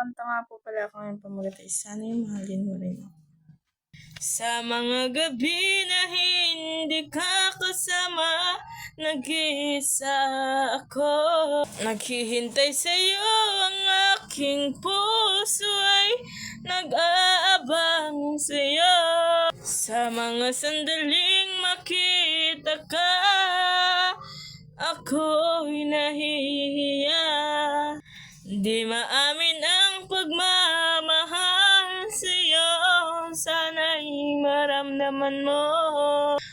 kanta nga po pala ako ngayon pamulat ay sana'y mahalin mo rin ako. Sa mga gabi na hindi ka kasama, nag-iisa ako. Naghihintay sa'yo ang aking puso ay nag-aabang sa'yo. Sa mga sandaling makita ka, ako'y nahihiya. Di maamin ang pagmamahal sa'yo, sana'y maramdaman mo.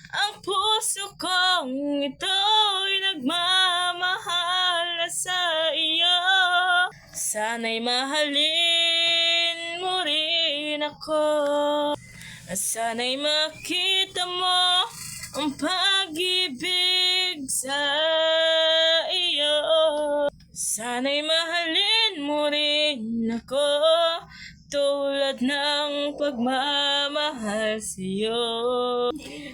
Ang puso kong ito'y nagmamahal na sa iyo. Sana'y mahalin mo rin ako. Sana'y makita mo ang pag-ibig sa iyo. Sana'y mahalin mo rin ako tulad ng pagmamahal sa'yo.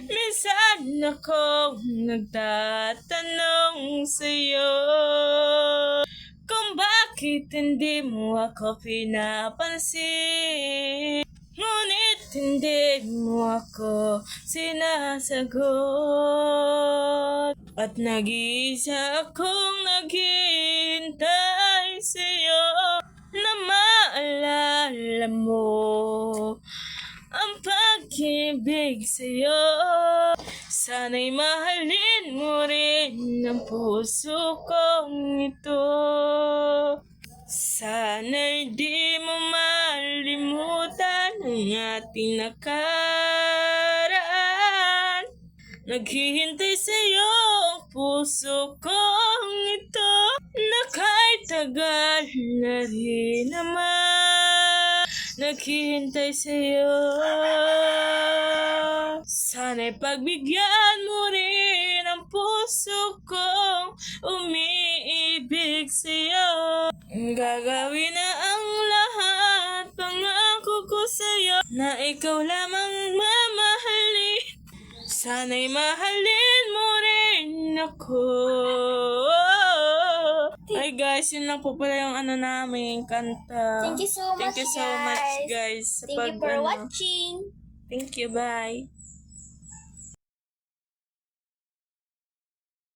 Minsan ako nagtatanong sa'yo kung bakit hindi mo ako pinapansin. Ngunit hindi mo ako sinasagot. At nag-iisa akong naghihintay sa'yo na maalala mo ang pag-ibig sa'yo. Sana'y mahalin mo rin ang puso kong ito. Sana'y di mo malimutan ang ating nakaraan. Naghihintay sa'yo ang puso kong ito, na kahit tagal na rin naman naghihintay sa'yo. Sana'y pagbigyan mo rin ang puso kong umiibig sa'yo. Gagawin na ang lahat, pangako ko sa'yo, na ikaw lamang mamahalin. Sana'y mahalin mo rin ako. Ay guys, yun lang po pala yung namin kanta. Thank you so much, Thank you so much guys. Thank you for watching. Thank you, bye.